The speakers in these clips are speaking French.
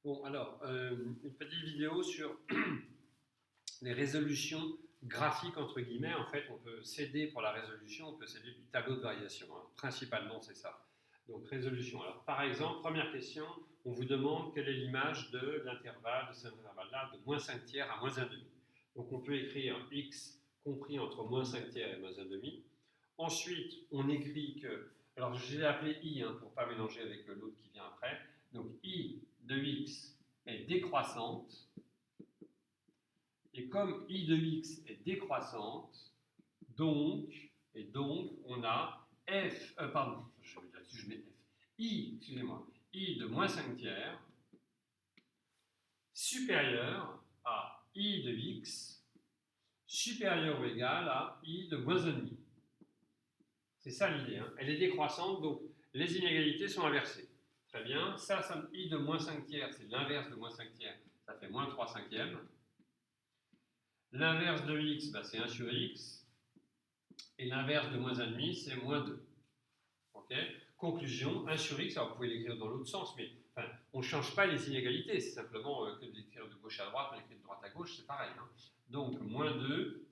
Bon, alors, une petite vidéo sur les résolutions graphiques, entre guillemets. En fait, on peut s'aider pour la résolution, on peut s'aider du tableau de variation. Hein. Principalement, c'est ça. Donc, résolution. Alors, par exemple, première question, on vous demande quelle est l'image de l'intervalle, de cet intervalle-là, de moins 5 tiers à moins 1,5. Donc, on peut écrire x compris entre moins 5 tiers et moins 1,5. Ensuite, on écrit que, alors je l'ai appelé i hein, pour ne pas mélanger avec l'autre qui vient après. Donc, i de x est décroissante. Et comme i de x est décroissante, donc on a f, pardon, je vais dire si je mets f, i, excusez-moi, i de moins 5 tiers supérieur à i de x supérieur ou égal à i de moins 1,5. C'est ça l'idée. Hein. Elle est décroissante, donc les inégalités sont inversées. Très bien. Ça i de moins 5 tiers, c'est l'inverse de moins 5 tiers. Ça fait moins 3 cinquièmes. L'inverse de x, bah, c'est 1 sur x. Et l'inverse de moins 1,5, c'est moins 2. Okay. Conclusion, 1 sur x, alors vous pouvez l'écrire dans l'autre sens, mais enfin, on ne change pas les inégalités. C'est simplement que d'écrire de gauche à droite, on écrit de droite à gauche, c'est pareil. Hein. Donc, moins 2,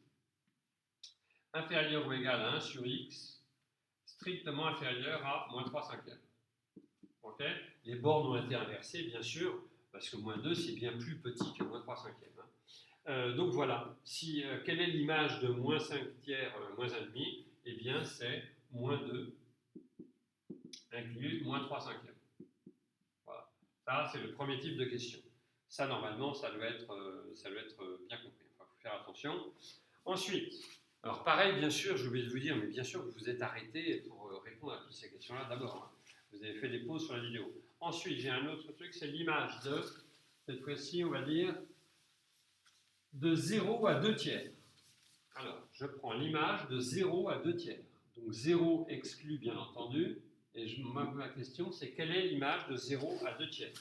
inférieur ou égal à 1 sur x, strictement inférieur à moins 3 cinquièmes. Okay. Les bornes ont été inversées, bien sûr, parce que moins 2, c'est bien plus petit que moins 3 cinquièmes. Hein. Donc voilà, quelle est l'image de moins 5 tiers, moins 1,5? Eh bien, c'est moins 2 inclus moins 3 cinquièmes. Voilà. Ça, c'est le premier type de question. Ça, normalement, ça doit être bien compris. Il faut faire attention. Ensuite, alors pareil, bien sûr, je vais vous dire, mais bien sûr, vous vous êtes arrêté pour répondre à toutes ces questions-là d'abord. Hein. Vous avez fait des pauses sur la vidéo. Ensuite, j'ai un autre truc, c'est l'image de, cette fois-ci, on va dire, de 0 à 2 tiers. Alors, je prends l'image de 0 à 2 tiers. Donc 0 exclu, bien entendu. Et ma question, c'est quelle est l'image de 0 à 2 tiers?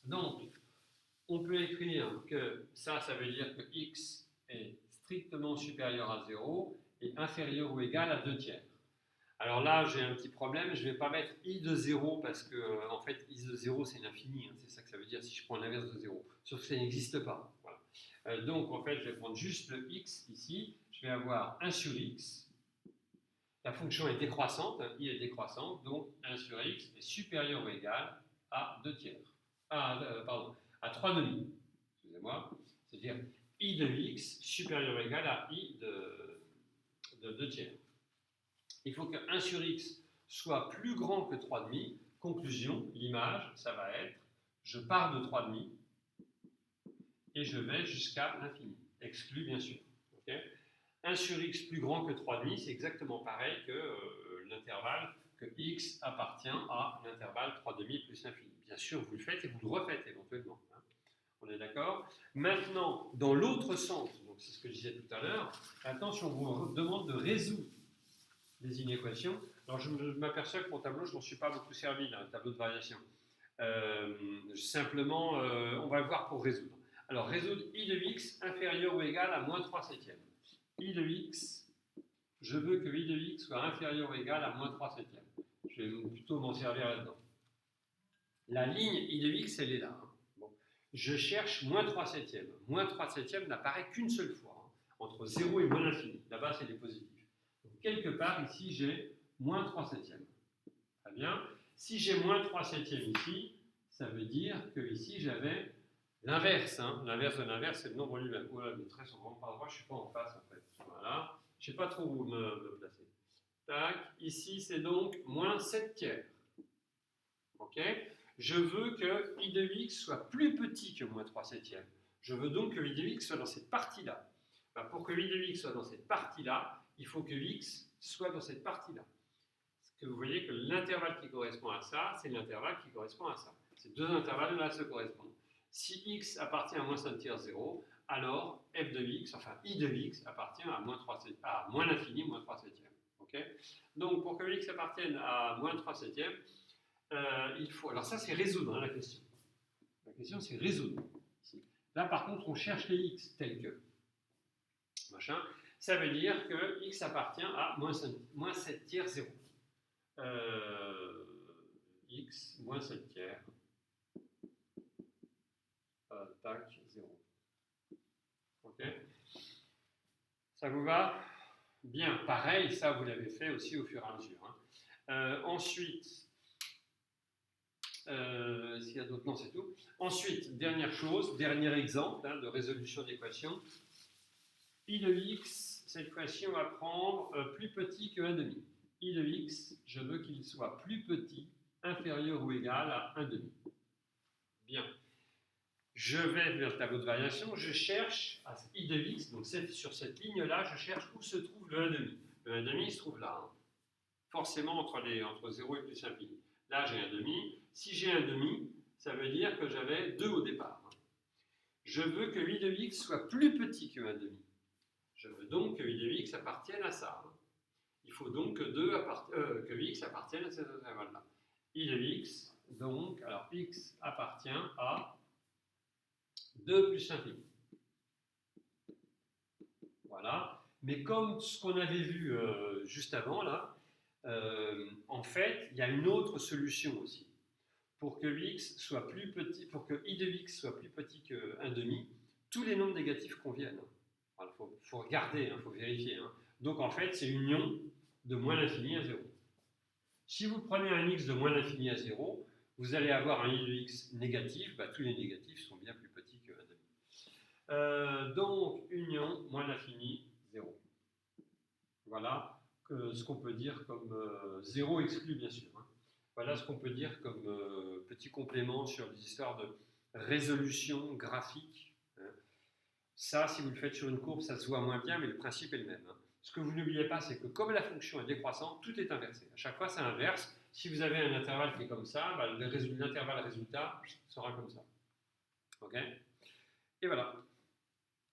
Donc, on peut écrire que ça veut dire que x est strictement supérieur à 0 et inférieur ou égal à 2 tiers. Alors là, j'ai un petit problème, je ne vais pas mettre i de 0 parce que, en fait, i de 0, c'est l'infini, hein, c'est ça que ça veut dire si je prends l'inverse de 0, sauf que ça n'existe pas. Voilà. Donc, en fait, je vais prendre juste le x ici, je vais avoir 1 sur x, la fonction est décroissante, hein, i est décroissante, donc 1 sur x est supérieur ou égal à 2 tiers, à 3 demi, excusez-moi, c'est-à-dire i de x supérieur ou égal à i de 2 tiers. Il faut que 1 sur x soit plus grand que 3,5. Conclusion, l'image, ça va être, je pars de 3,5 et je vais jusqu'à l'infini. Exclu, bien sûr. Okay. 1 sur x plus grand que 3,5, c'est exactement pareil que l'intervalle, que x appartient à l'intervalle 3,5 plus l'infini. Bien sûr, vous le faites et vous le refaites éventuellement. Hein. On est d'accord? Maintenant, dans l'autre sens, donc c'est ce que je disais tout à l'heure, attention, on vous demande de résoudre des inéquations. Alors je m'aperçois que mon tableau, je ne m'en suis pas beaucoup servi, là, un tableau de variation. Simplement, on va le voir pour résoudre. Alors, résoudre i de x inférieur ou égal à moins 3 septièmes. I de x, je veux que i de x soit inférieur ou égal à moins 3 septièmes. Je vais plutôt m'en servir là-dedans. La ligne i de x, elle est là. Hein. Bon. Je cherche moins 3 septièmes. Moins 3 septièmes n'apparaît qu'une seule fois, hein, entre 0 et moins l'infini. Là-bas, c'est des positifs. Donc, quelque part, ici, j'ai moins 3 septièmes. Très bien. Si j'ai moins 3 septièmes ici, ça veut dire que ici, j'avais l'inverse. Hein. L'inverse de l'inverse, c'est le nombre lui-même. Oh là, mes traits sont vraiment pas droits, je ne suis pas en face, en fait. Voilà. Je ne sais pas trop où me placer. Tac. Ici, c'est donc moins 7 tiers. OK. Je veux que i de x soit plus petit que moins 3 septièmes. Je veux donc que i de x soit dans cette partie-là. Ben, pour que i de x soit dans cette partie-là, il faut que x soit dans cette partie-là. Que vous voyez que l'intervalle qui correspond à ça, c'est l'intervalle qui correspond à ça. Ces deux intervalles-là se correspondent. Si x appartient à moins 5 tiers 0, alors f de x, enfin i de x, appartient à moins l'infini, moins 3 septièmes. Okay. Donc pour que x appartienne à moins 3 septièmes, il faut... Alors ça, c'est résoudre hein, la question. La question, c'est résoudre. Là, par contre, on cherche les x tels que... Machin. Ça veut dire que x appartient à moins 7 tiers 0. X moins 7 tiers Ça vous va? Bien, pareil, ça vous l'avez fait aussi au fur et à mesure. Ensuite, s'il y a d'autres, non, c'est tout. Ensuite, dernière chose, dernier exemple de résolution d'équation. I de x, cette fois-ci, on va prendre plus petit que 1,5. I de x, je veux qu'il soit plus petit, inférieur ou égal à 1,5. Bien. Je vais vers le tableau de variation, je cherche à I de x, donc sur cette ligne-là, je cherche où se trouve le 1,5. Le 1,5 se trouve là, forcément entre 0 et plus infini. Là, j'ai 1,5. Si j'ai 1,5, ça veut dire que j'avais 2 au départ. Je veux que I de x soit plus petit que 1,5. Je veux donc que I de x appartienne à ça. Il faut donc que x appartienne à cet intervalle-là. I de x, donc, alors x appartient à 2 plus l'infini. Voilà. Mais comme ce qu'on avait vu juste avant, là, en fait, il y a une autre solution aussi. Pour que x soit plus petit, pour que I de x soit plus petit que 1,5, tous les nombres négatifs conviennent. Il faut regarder, il faut vérifier. Donc en fait, c'est l'union de moins l'infini à 0. Si vous prenez un x de moins l'infini à 0, vous allez avoir un I de x négatif, tous les négatifs sont bien plus petits que 1,5. Donc, union moins l'infini, 0. Voilà ce qu'on peut dire comme 0 exclu, bien sûr. Voilà ce qu'on peut dire comme petit complément sur les histoires de résolution graphique. Ça, si vous le faites sur une courbe, ça se voit moins bien, mais le principe est le même. Ce que vous n'oubliez pas, c'est que comme la fonction est décroissante, tout est inversé. À chaque fois, c'est inverse. Si vous avez un intervalle qui est comme ça, l'intervalle résultat sera comme ça. OK? Et voilà.